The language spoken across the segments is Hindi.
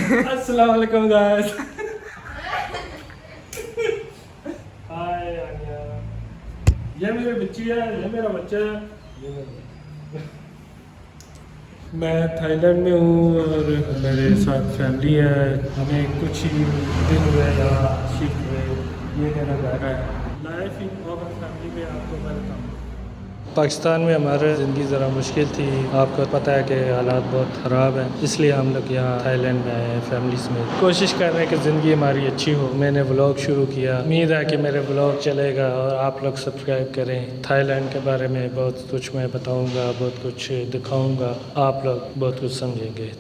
अस्सलाम वालेकुम गाइस। हाय आनिया, ये मेरी बच्ची है, ये मेरा बच्चा है, ये मेरा। मैं थाईलैंड में हूँ और मेरे साथ फैमिली है। हमें कुछ ही दिन हुए यहाँ शिफ्ट हुए। ये मेरा घर है। लाइफ इन ग्लोबल फैमिली में आपको वेलकम। पाकिस्तान में हमारी ज़िंदगी ज़रा मुश्किल थी। आपको पता है कि हालात बहुत ख़राब हैं, इसलिए हम लोग यहाँ थाईलैंड में आए हैं फैमिली में। कोशिश कर रहे हैं कि ज़िंदगी हमारी अच्छी हो। मैंने व्लॉग शुरू किया, उम्मीद है कि मेरे व्लॉग चलेगा और आप लोग सब्सक्राइब करें। थाईलैंड के बारे में बहुत कुछ मैं बताऊँगा, बहुत कुछ दिखाऊँगा, आप लोग बहुत कुछ समझेंगे।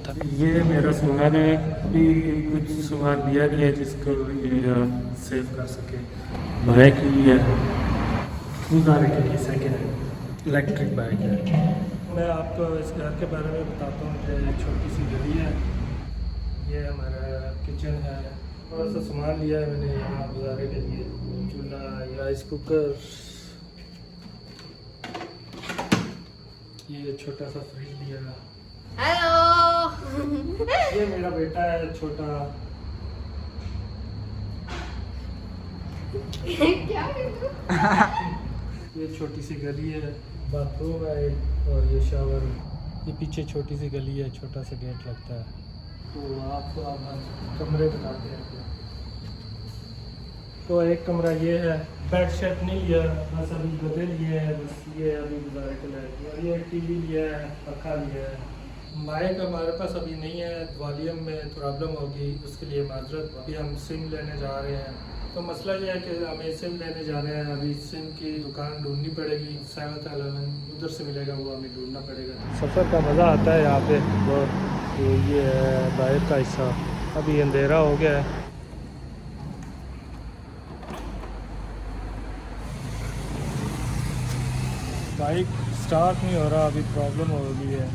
ये मेरा सामान है, अभी कुछ सामान दिया गया है जिसको ये सेव कर सके। बाइक भी है, गुजारे के लिए सेकेंड है, इलेक्ट्रिक बाइक है। मैं आपको इस घर के बारे में बताता हूँ कि छोटी सी गली है। ये हमारा किचन है। थोड़ा सा सामान लिया है मैंने यहाँ गुजारे के लिए, चूल्हा, राइस कुकर, ये छोटा सा फ्रिज लिया। हेलो। ये मेरा बेटा है छोटा। क्या ये छोटी सी गली है, बाथरूम है एक, और ये शावर। ये पीछे छोटी सी गली है, छोटा सा गेट लगता है। तो आपको आप कमरे बताते हैं। तो एक कमरा ये है, बेड शेट नहीं लिया, बस अभी गदे लिए हैं, बस ये अभी गुजारे के लिए। और ये टीवी लिया है, पखा लिया है। माइक हमारे पास अभी नहीं है, वॉल्यूम में प्रॉब्लम होगी, उसके लिए माजरत। अभी हम सिम लेने जा रहे हैं। तो मसला ये है कि हमें सिम लेने जा रहे हैं। अभी सिम की दुकान ढूंढनी पड़ेगी, 7-11 उधर से मिलेगा, वो हमें ढूंढना पड़ेगा। सफ़र का मज़ा आता है यहाँ पे बहुत। तो ये है बाहर का हिस्सा, अभी अंधेरा हो गया है। बाइक स्टार्ट नहीं हो रहा, अभी प्रॉब्लम हो गई है।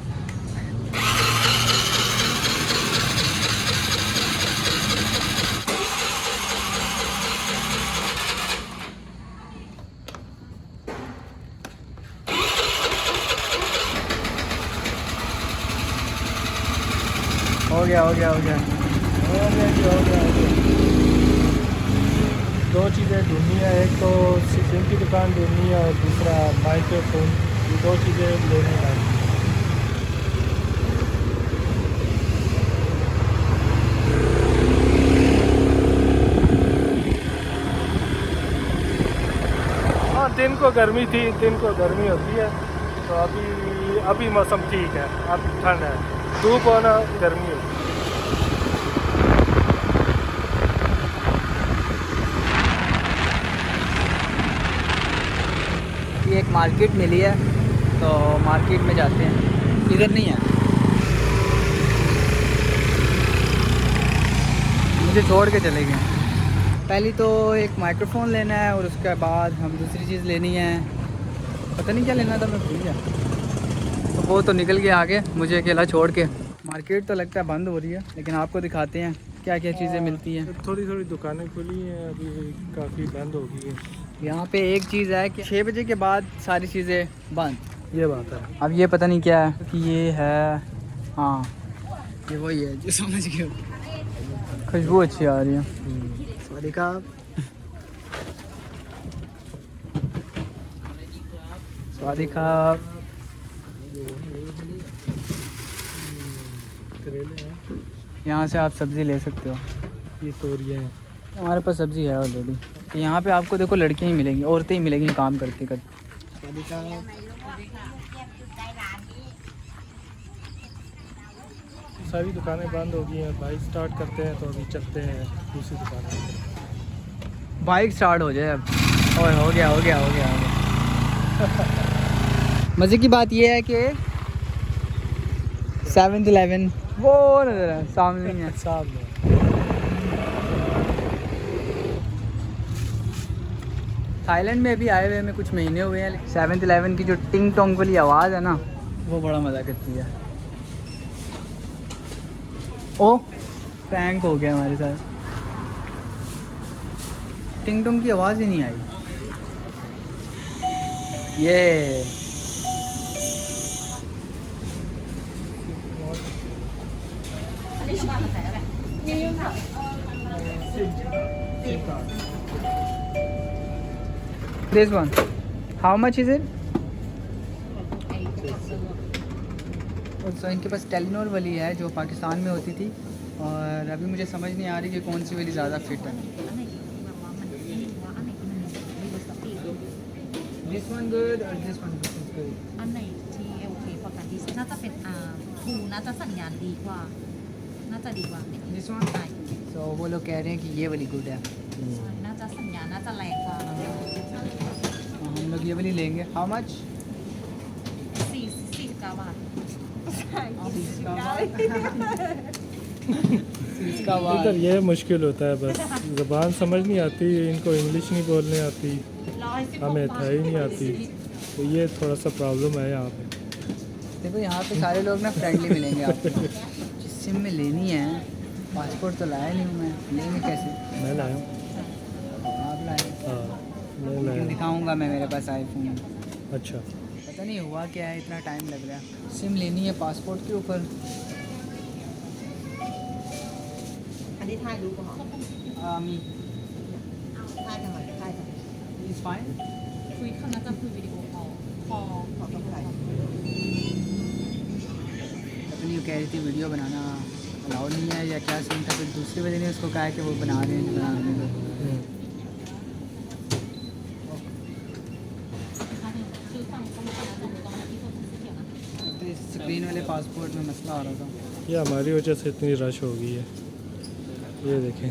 हो गया हो गया हो गया हो गया जी, हो गया हो गया। दो चीज़ें ढूंढनी है, एक तो सिम की दुकान ढूंढनी है और दूसरा माइक्रोफोन। ये दो चीज़ें लेनी है। हाँ, दिन को गर्मी थी, दिन को गर्मी होती है। तो अभी मौसम ठीक है, अभी ठंड है, धूप होना गर्मी होती है। ये एक मार्केट मिली है, तो मार्केट में जाते हैं। इधर नहीं है, मुझे छोड़ के चले गए। पहले तो एक माइक्रोफोन लेना है और उसके बाद हम दूसरी चीज़ लेनी है। पता नहीं क्या लेना था, मैं भूल गया। तो वो तो निकल गया आगे, मुझे अकेला छोड़ के। मार्केट तो लगता है बंद हो रही है, लेकिन आपको दिखाते हैं क्या क्या चीज़ें मिलती हैं। थोड़ी थोड़ी दुकानें खुली हैं, अभी काफ़ी बंद हो गई है। यहाँ पे एक चीज़ है कि 6 बजे के बाद सारी चीज़ें बंद। ये बात है। अब ये पता नहीं क्या है कि ये है, हाँ ये वही है जो समझ गए। खुशबू अच्छी आ रही है। सवादिका। सवादिका। करेले हैं, यहाँ से आप सब्ज़ी ले सकते हो। ये तोरियाँ हैं। हमारे पास सब्ज़ी है ऑलरेडी। तो यहाँ पे आपको देखो लड़कियाँ ही मिलेंगी, औरतें ही मिलेंगी काम करते करते। सारी दुकानें बंद हो गई हैं। बाइक स्टार्ट करते हैं तो अभी चलते हैं दूसरी दुकान पर। बाइक स्टार्ट हो जाए अब। और हो गया हो गया हो गया, हो गया। मज़े की बात यह है कि 7-11 वो नज़र है, सामने ही है। सामने थाईलैंड में भी आए हुए हमें कुछ महीने हुए हैं। 7-11 की जो टिंग टोंग वाली आवाज़ है ना, वो बड़ा मज़ा करती है। ओ प्रैंक हो गया हमारे साथ, टिंग टोंग की आवाज़ ही नहीं आई। ये This one. How much is it? तो इनके पास टेलीनॉर वाली है जो पाकिस्तान में होती थी, और अभी मुझे समझ नहीं आ रही कि कौन सी वाली ज़्यादा फिट है। This one good or this one good? อันไหนที่โอเคกว่ากันที่น่าจะเป็นทูน่าจะสัญญาณดีกว่า น่าจะดีกว่า This one? ใช่ So वो लोग कह रहे हैं कि ये वाली गुड है। น่าจะสัญญาณน่าจะแรงกว่า हम लोग ये वाली लेंगे। How much? 49 บาท इसका इधर ये मुश्किल होता है, बस ज़बान समझ नहीं आती, इनको इंग्लिश नहीं बोलने आती, हमें थाई नहीं आती, तो ये थोड़ा सा प्रॉब्लम है यहाँ पे। देखो यहाँ पे सारे लोग ना फ्रेंडली मिलेंगे आपको। जिस सिम में लेनी है, पासपोर्ट तो लाया नहीं हूँ मैं, लेंगे कैसे? मैं लाया हूँ। आप लाए? हाँ मैं लेकिन लाया। दिखाऊंगा मैं, मेरे पास आईफोन है। अच्छा पता नहीं हुआ क्या है, इतना टाइम लग रहा है। सिम लेनी है पासपोर्ट के ऊपर। อันนี้ถ่ายรูปเหรอ मी ถ่ายทำไมถ่ายทำไม इज फाइन। คุยเขาน่าจะคุยวิดีโอคอลขอต้องถ่าย अपनी वो कह रही थी वीडियो बनाना अलाउड नहीं है या क्या सीन था, फिर दूसरे बजे ने उसको कहा कि वो बना रहे हैं बना रहे हैं। คือฟังต้องมาตรงที่ตัวสีเขียวนะ तो इस स्क्रीन वाले पासपोर्ट में मसला आ रहा था। ये हमारी वजह से इतनी रश हो गई है, ये देखें।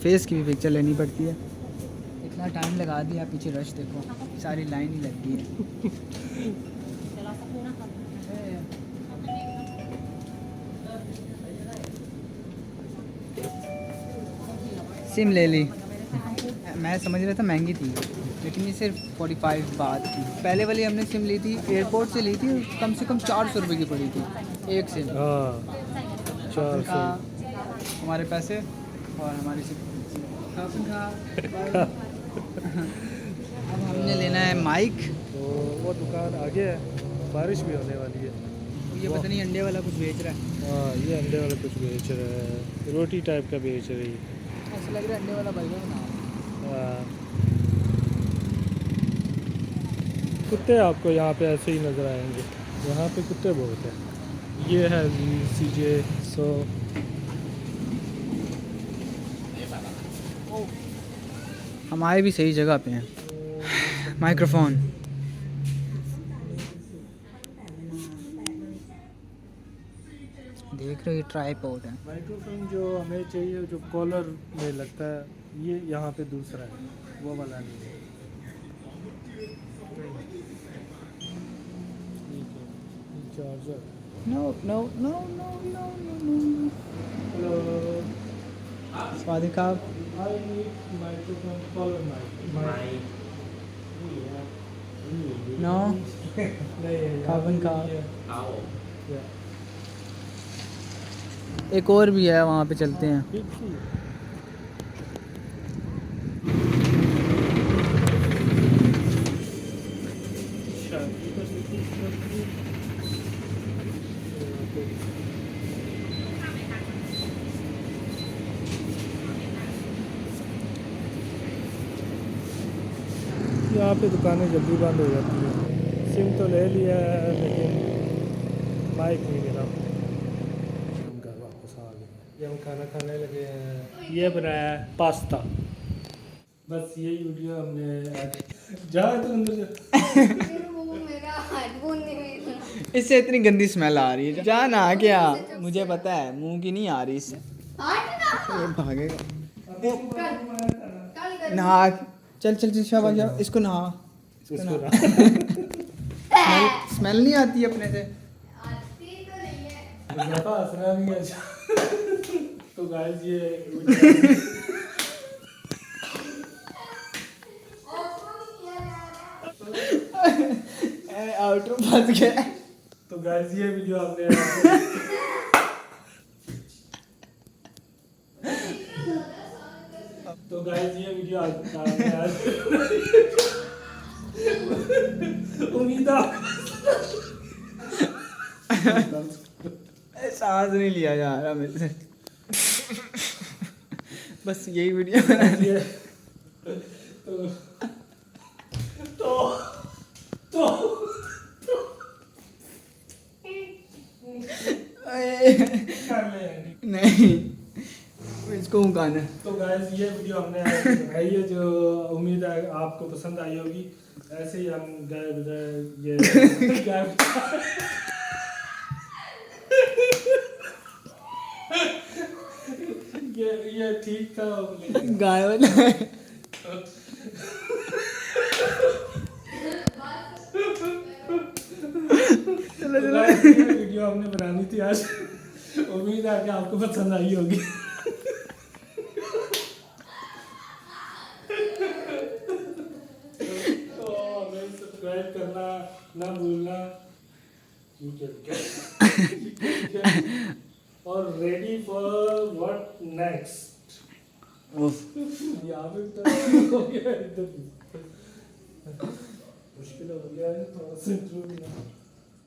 फेस की भी पिक्चर लेनी पड़ती है, इतना टाइम लगा दिया, पीछे रश देखो, सारी लाइन ही लग गई है। เดี๋ยวรอสักครู่นะคะ सिम ले ली, मैं समझ रहा था महंगी थी, लेकिन ये सिर्फ 45 बात थी। पहले वाली हमने सिम ली थी, एयरपोर्ट से ली थी, कम से कम 400 रुपये की पड़ी थी एक सिम। हाँ 400। हमारे पैसे और हमारी सिम। अब हमने लेना है माइक। तो वो दुकान आगे है, बारिश भी होने वाली है। ये पता नहीं अंडे वाला कुछ बेच रहा है, हाँ ये अंडे वाला कुछ बेच रहा है, रोटी टाइप का बेच रही है। ऐसा लग रहा है अंडे वाला बर्गर बना रहा है। हाँ। कुत्ते आपको यहाँ पे ऐसे ही नज़र आएंगे, यहाँ पे कुत्ते बहुत हैं। ये है CJ 100। हम आए भी सही जगह पे हैं। माइक्रोफोन देख रहे हो, ये ट्राइपॉड है। माइक्रोफोन जो हमें चाहिए, जो कॉलर में लगता है, ये यहाँ पे दूसरा है, वो वाला नहीं है। Charger. No no no no no no. Hello. स्वादिक आप I need microphone, color mic. No carbon का। एक और भी है, वहाँ पे चलते हैं। यहाँ पे दुकानें जल्दी बंद हो जाती है। सिम तो ले लिया है लेकिन माइक नहीं मिला। हम घर वापस आ गए, ये हम खाना खाने लगे हैं। ये बनाया है पास्ता। बस यही वीडियो हमने जा तो अंदर से इससे इतनी गंदी स्मेल आ रही है। जा ना क्या, मुझे पता है मुंह की नहीं आ रही इससे। ये भागेगा। नहा, चल चल चल शाबाश शाबाश, इसको नहा, इसको नहा। स्मेल नहीं आती अपने से। ज़्यादा हंसना नहीं है। तो गाइस ये आउटर फंस गया। तो गाइस ये वीडियो आपने तो गाइस ये वीडियो आपने आज उम्मीद है सांस नहीं लिया जा रहा मेरे से। बस यही वीडियो बना दी है। तो कर ले नहीं इसको मुकाना। तो गाइस ये वीडियो हमने ऐसे बनाई है, जो उम्मीद है आपको पसंद आई होगी। ऐसे ही हम गए ये ठीक था गाय वाला चलो चलो। वीडियो हमने बनानी थी आज, उम्मीद है कि आपको पसंद आई होगी। तो हमें सब्सक्राइब करना ना भूलना। और रेडी फॉर व्हाट नेक्स्ट। यहाँ पे तो हो गया, मुश्किल हो गया है थोड़ा सा।